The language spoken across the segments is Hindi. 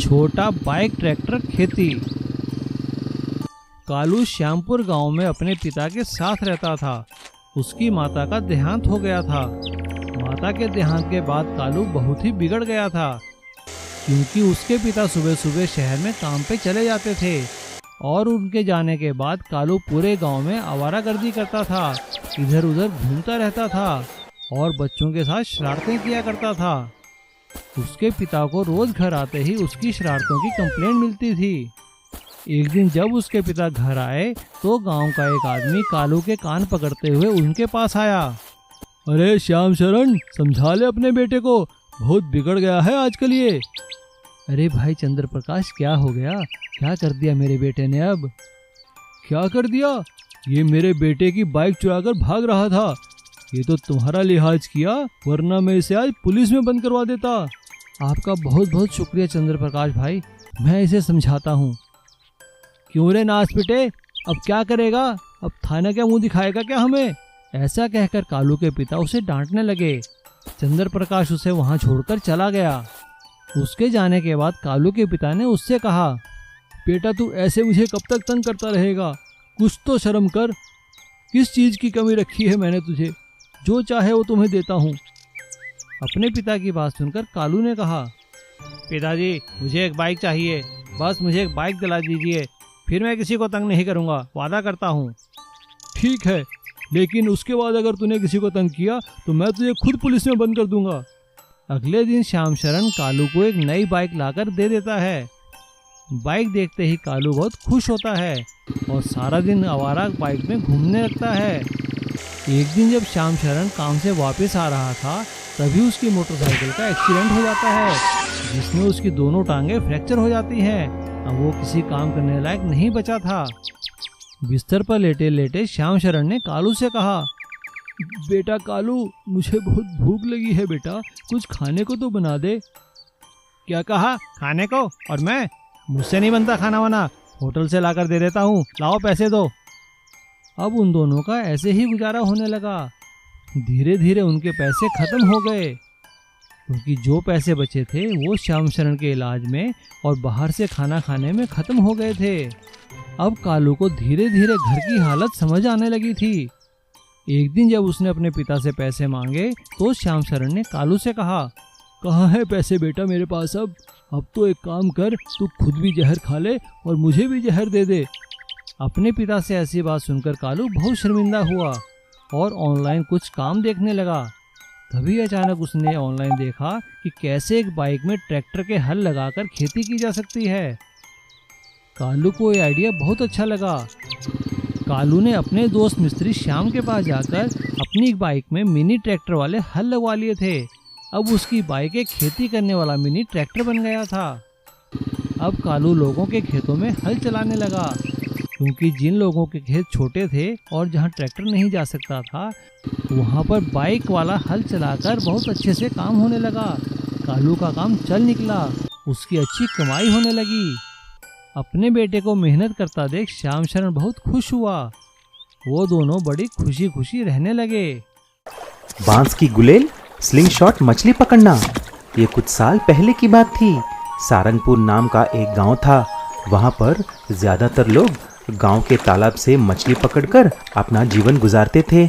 छोटा बाइक ट्रैक्टर खेती। कालू श्यामपुर गांव में अपने पिता के साथ रहता था। उसकी माता का देहांत हो गया था। माता के देहांत के बाद कालू बहुत ही बिगड़ गया था, क्योंकि उसके पिता सुबह सुबह शहर में काम पे चले जाते थे और उनके जाने के बाद कालू पूरे गांव में आवारागर्दी करता था, इधर उधर घूमता रहता था और बच्चों के साथ शरारतें किया करता था। उसके पिता को रोज घर आते ही उसकी शरारतों की कंप्लेंट मिलती थी। एक दिन जब उसके पिता घर आए तो गांव का एक आदमी कालू के कान पकड़ते हुए उनके पास आया। अरे श्याम शरण, समझा ले अपने बेटे को, बहुत बिगड़ गया है आजकल ये। अरे भाई चंद्र प्रकाश, क्या हो गया? क्या कर दिया मेरे बेटे ने? अब क्या कर दिया? ये मेरे बेटे की बाइक चुराकर भाग रहा था। ये तो तुम्हारा लिहाज किया, वरना मैं इसे आज पुलिस में बंद करवा देता। आपका बहुत बहुत शुक्रिया चंद्र प्रकाश भाई, मैं इसे समझाता हूँ। क्यों रे नाच पिटे, अब क्या करेगा? अब थाने का मुंह दिखाएगा क्या हमें? ऐसा कहकर कालू के पिता उसे डांटने लगे। चंद्र प्रकाश उसे वहां छोड़कर चला गया। उसके जाने के बाद कालू के पिता ने उससे कहा, बेटा तू ऐसे मुझे कब तक तंग करता रहेगा? कुछ तो शर्म कर। किस चीज की कमी रखी है मैंने तुझे? जो चाहे वो तुम्हें देता हूँ। अपने पिता की बात सुनकर कालू ने कहा, पिताजी मुझे एक बाइक चाहिए, बस मुझे एक बाइक दिला दीजिए, फिर मैं किसी को तंग नहीं करूँगा, वादा करता हूँ। ठीक है, लेकिन उसके बाद अगर तूने किसी को तंग किया तो मैं तुझे खुद पुलिस में बंद कर दूंगा। अगले दिन श्याम शरण कालू को एक नई बाइक लाकर दे देता है। बाइक देखते ही कालू बहुत खुश होता है और सारा दिन आवारा बाइक में घूमने लगता है। एक दिन जब श्याम शरण काम से वापस आ रहा था तभी उसकी मोटरसाइकिल का एक्सीडेंट हो जाता है, जिसमें उसकी दोनों टांगें फ्रैक्चर हो जाती हैं। अब वो किसी काम करने लायक नहीं बचा था। बिस्तर पर लेटे लेटे श्याम शरण ने कालू से कहा, बेटा कालू, मुझे बहुत भूख लगी है बेटा, कुछ खाने को तो बना दे। क्या कहा? खाने को? और मैं? मुझसे नहीं बनता खाना वाना, होटल से लाकर दे देता हूँ, लाओ पैसे दो। अब उन दोनों का ऐसे ही गुजारा होने लगा। धीरे धीरे उनके पैसे खत्म हो गए, क्योंकि जो पैसे बचे थे वो श्याम शरण के इलाज में और बाहर से खाना खाने में खत्म हो गए थे। अब कालू को धीरे धीरे घर की हालत समझ आने लगी थी। एक दिन जब उसने अपने पिता से पैसे मांगे तो श्याम शरण ने कालू से कहा, कहाँ है पैसे बेटा मेरे पास? अब तो एक काम कर, तू खुद भी जहर खा ले और मुझे भी जहर दे दे। अपने पिता से ऐसी बात सुनकर कालू बहुत शर्मिंदा हुआ और ऑनलाइन कुछ काम देखने लगा। तभी अचानक उसने ऑनलाइन देखा कि कैसे एक बाइक में ट्रैक्टर के हल लगाकर खेती की जा सकती है। कालू को ये आइडिया बहुत अच्छा लगा। कालू ने अपने दोस्त मिस्त्री श्याम के पास जाकर अपनी बाइक में मिनी ट्रैक्टर वाले हल लगवा लिए थे। अब उसकी बाइक एक खेती करने वाला मिनी ट्रैक्टर बन गया था। अब कालू लोगों के खेतों में हल चलाने लगा, क्योंकि जिन लोगों के खेत छोटे थे और जहां ट्रैक्टर नहीं जा सकता था वहां पर बाइक वाला हल चलाकर बहुत अच्छे से काम होने लगा। कालू का काम चल निकला, उसकी अच्छी कमाई होने लगी। अपने बेटे को मेहनत करता देख श्याम शरण बहुत खुश हुआ। वो दोनों बड़ी खुशी खुशी रहने लगे। बांस की गुलेल, स्लिंग शॉट मछली पकड़ना, ये कुछ साल पहले की बात थी। सारंगपुर नाम का एक गांव था। वहां पर ज्यादातर लोग गांव के तालाब से मछली पकड़कर अपना जीवन गुजारते थे।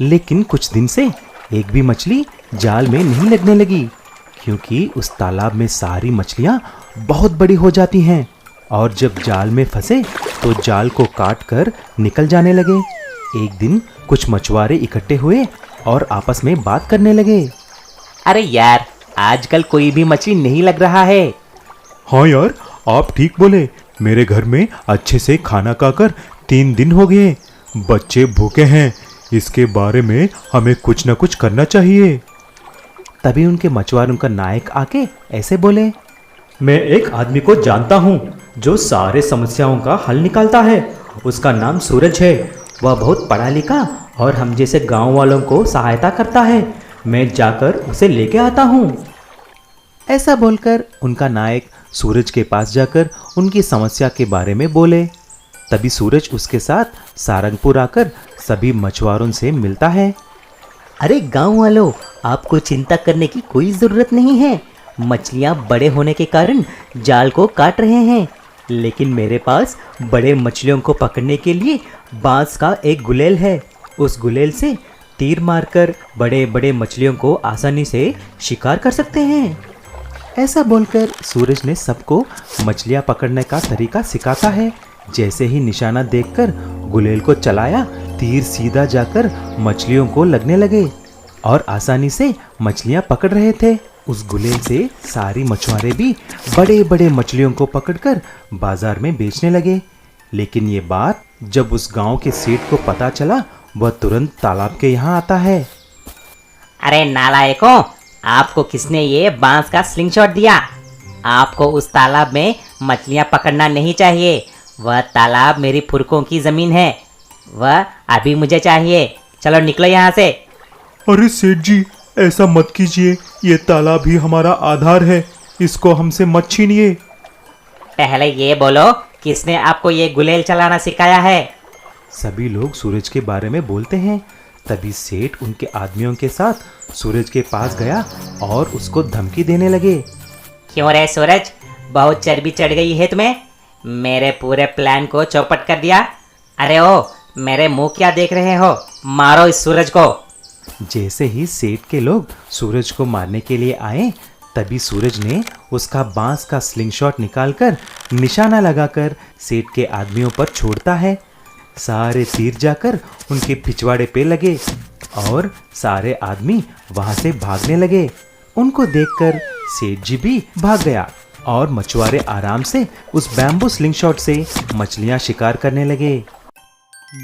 लेकिन कुछ दिन से एक भी मछली जाल में नहीं लगने लगी, क्योंकि उस तालाब में सारी मछलियां बहुत बड़ी हो जाती हैं और जब जाल में फंसे तो जाल को काट कर निकल जाने लगे। एक दिन कुछ मछुआरे इकट्ठे हुए और आपस में बात करने लगे। अरे यार, आजकल कोई भी मछली नहीं लग रहा है। हाँ यार, आप ठीक बोले। मेरे घर में अच्छे से खाना खाकर 3 दिन हो गए, बच्चे भूखे हैं। इसके बारे में हमें कुछ न कुछ करना चाहिए। तभी उनके मछुआरों का नायक आके ऐसे बोले, मैं एक आदमी को जानता हूँ जो सारे समस्याओं का हल निकालता है। उसका नाम सूरज है। वह बहुत पढ़ा लिखा और हम जैसे गांव वालों को सहायता करता है। मैं जाकर उसे लेके आता हूँ। ऐसा बोलकर उनका नायक सूरज के पास जाकर उनकी समस्या के बारे में बोले। तभी सूरज उसके साथ सारंगपुर आकर सभी मछुआरों से मिलता है। अरे गांव वालों, आपको चिंता करने की कोई ज़रूरत नहीं है। मछलियाँ बड़े होने के कारण जाल को काट रहे हैं, लेकिन मेरे पास बड़े मछलियों को पकड़ने के लिए बांस का एक गुलेल है। उस गुलेल से तीर मारकर बड़े बड़े मछलियों को आसानी से शिकार कर सकते हैं। ऐसा बोलकर सूरज ने सबको मछलियाँ पकड़ने का तरीका सिखाता है। जैसे ही निशाना देखकर गुलेल को चलाया, तीर सीधा जाकर मछलियों को लगने लगे और आसानी से मछलियाँ पकड़ रहे थे। उस गुलेल से सारी मछुआरे भी बड़े बड़े मछलियों को पकड़कर बाजार में बेचने लगे। लेकिन ये बात जब उस गांव के सेठ को पता चला, वह तुरंत तालाब के यहाँ आता है। अरे नालायकों, आपको किसने ये बांस का स्लिंग शॉट दिया? आपको उस तालाब में मछलियाँ पकड़ना नहीं चाहिए। वह तालाब मेरी पुरखों की जमीन है। वह अभी मुझे चाहिए। चलो निकलो यहाँ से। अरे सेठ जी, ऐसा मत कीजिए, ये तालाब ही हमारा आधार है, इसको हमसे मत छीनिए। पहले ये बोलो, किसने आपको ये गुलेल चलाना सिखाया है? सभी लोग सूरज के बारे में बोलते हैं। तभी सेठ उनके आदमियों के साथ सूरज के पास गया और उसको धमकी देने लगे। क्यों रे सूरज, बहुत चर्बी चढ़ गई है तुम्हें? मेरे पूरे प्लान को चौपट कर दिया। अरे ओ, मेरे मुंह क्या देख रहे हो? मारो इस सूरज को। जैसे ही सेठ के लोग सूरज को मारने के लिए आए, तभी सूरज ने उसका बांस का स्लिंग शॉट निकालकर निशाना लगाकर सेठ के आदमियों पर छोड़ता है। सारे तीर जाकर उनके पिछवाड़े पे लगे और सारे आदमी वहां से भागने लगे। उनको देखकर सेठ जी भी भाग गया और मछुआरे आराम से उस बैम्बू स्लिंग शॉट से मछलियां शिकार करने लगे।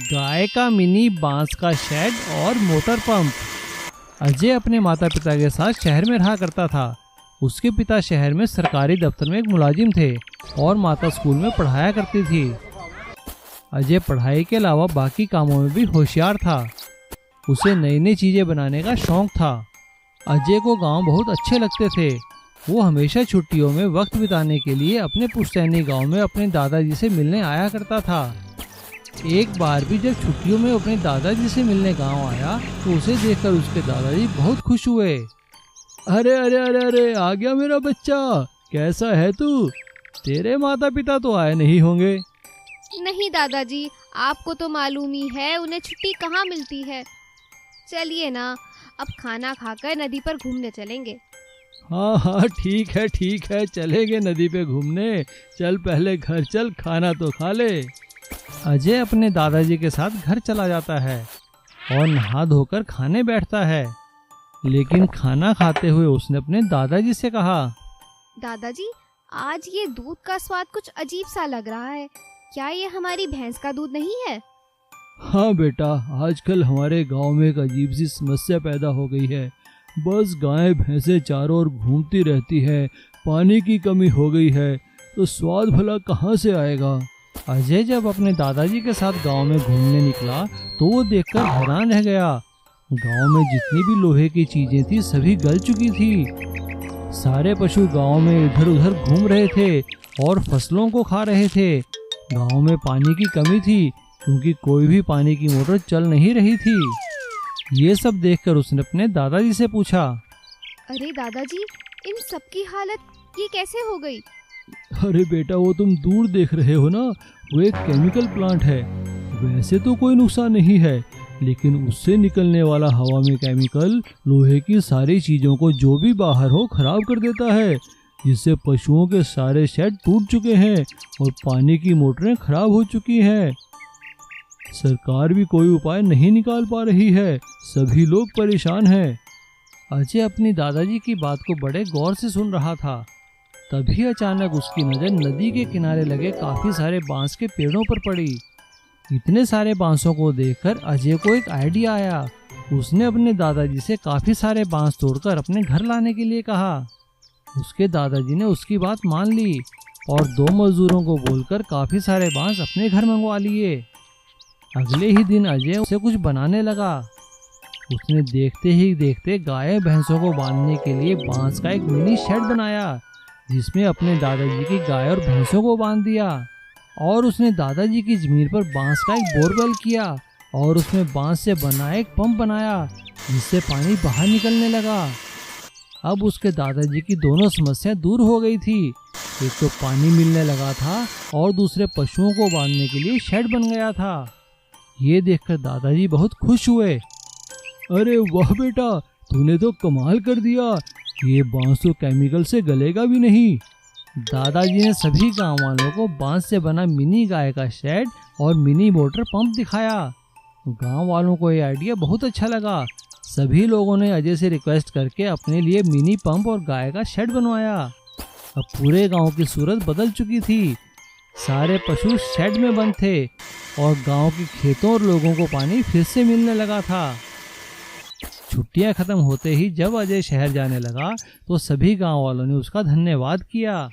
गाय का मिनी बांस का शेड और मोटर पंप। अजय अपने माता पिता के साथ शहर में रहा करता था। उसके पिता शहर में सरकारी दफ्तर में एक मुलाजिम थे और माता स्कूल में पढ़ाया करती थी। अजय पढ़ाई के अलावा बाकी कामों में भी होशियार था। उसे नई नई चीज़ें बनाने का शौक था। अजय को गांव बहुत अच्छे लगते थे। वो हमेशा छुट्टियों में वक्त बिताने के लिए अपने पुश्तैनी गांव में अपने दादाजी से मिलने आया करता था। एक बार भी जब छुट्टियों में अपने दादाजी से मिलने गांव आया तो उसे देखकर उसके दादाजी बहुत खुश हुए। अरे अरे अरे अरे, आ गया मेरा बच्चा, कैसा है तू? तेरे माता पिता तो आए नहीं होंगे। नहीं दादाजी, आपको तो मालूम ही है उन्हें छुट्टी कहाँ मिलती है। चलिए ना, अब खाना खाकर नदी पर घूमने चलेंगे। हाँ हाँ, ठीक है, चलेंगे नदी पे घूमने। चल पहले घर चल, खाना तो खा ले। अजय अपने दादाजी के साथ घर चला जाता है और नहा धोकर खाने बैठता है। लेकिन खाना खाते हुए उसने अपने दादाजी से कहा, दादाजी, आज ये दूध का स्वाद कुछ अजीब सा लग रहा है। क्या ये हमारी भैंस का दूध नहीं है? हाँ बेटा, आजकल हमारे गांव में एक अजीब सी समस्या पैदा हो गई है। बस गायें भैंसें चारों ओर घूमती रहती है, पानी की कमी हो गई है, तो स्वाद भला कहाँ से आएगा? अजय जब अपने दादाजी के साथ गांव में घूमने निकला तो वो देखकर हैरान रह गया। गांव में जितनी भी लोहे की चीजें थी सभी गल चुकी थी। सारे पशु गांव में इधर उधर घूम रहे थे और फसलों को खा रहे थे। गांव में पानी की कमी थी क्योंकि कोई भी पानी की मोटर चल नहीं रही थी। ये सब देखकर उसने अपने दादाजी से पूछा, अरे दादाजी, इन सब की हालत ये कैसे हो गई? अरे बेटा, वो तुम दूर देख रहे हो ना, वो एक केमिकल प्लांट है। वैसे तो कोई नुकसान नहीं है, लेकिन उससे निकलने वाला हवा में केमिकल लोहे की सारी चीज़ों को जो भी बाहर हो खराब कर देता है, जिससे पशुओं के सारे शेड टूट चुके हैं और पानी की मोटरें खराब हो चुकी हैं। सरकार भी कोई उपाय नहीं निकाल पा रही है। सभी लोग परेशान हैं। अजय अपनी दादाजी की बात को बड़े गौर से सुन रहा था। तभी अचानक उसकी नज़र नदी के किनारे लगे काफ़ी सारे बांस के पेड़ों पर पड़ी। इतने सारे बांसों को देखकर अजय को एक आइडिया आया। उसने अपने दादाजी से काफ़ी सारे बांस तोड़कर अपने घर लाने के लिए कहा। उसके दादाजी ने उसकी बात मान ली और 2 मजदूरों को बोलकर काफ़ी सारे बांस अपने घर मंगवा लिए। अगले ही दिन अजय उसे कुछ बनाने लगा। उसने देखते ही देखते गाय भैंसों को बांधने के लिए बांस का एक मिनी शेड बनाया, जिसमें अपने दादाजी की गाय और भैंसों को बांध दिया। और उसने दादाजी की जमीन पर बांस का एक बोरवेल किया और उसमें बांस से बना एक पंप बनाया, जिससे पानी बाहर निकलने लगा। अब उसके दादाजी की दोनों समस्याएं दूर हो गई थी। एक तो पानी मिलने लगा था और दूसरे पशुओं को बांधने के लिए शेड बन गया था। ये देखकर दादाजी बहुत खुश हुए। अरे वाह बेटा, तूने तो कमाल कर दिया, ये बांस तो केमिकल से गलेगा भी नहीं। दादाजी ने सभी गांव वालों को बांस से बना मिनी गाय का शेड और मिनी मोटर पंप दिखाया। गांव वालों को ये आइडिया बहुत अच्छा लगा। सभी लोगों ने अजय से रिक्वेस्ट करके अपने लिए मिनी पंप और गाय का शेड बनवाया। अब पूरे गांव की सूरत बदल चुकी थी। सारे पशु शेड में बंद थे और गांव के खेतों और लोगों को पानी फिर से मिलने लगा था। छुट्टियां खत्म होते ही जब अजय शहर जाने लगा तो सभी गांव वालों ने उसका धन्यवाद किया।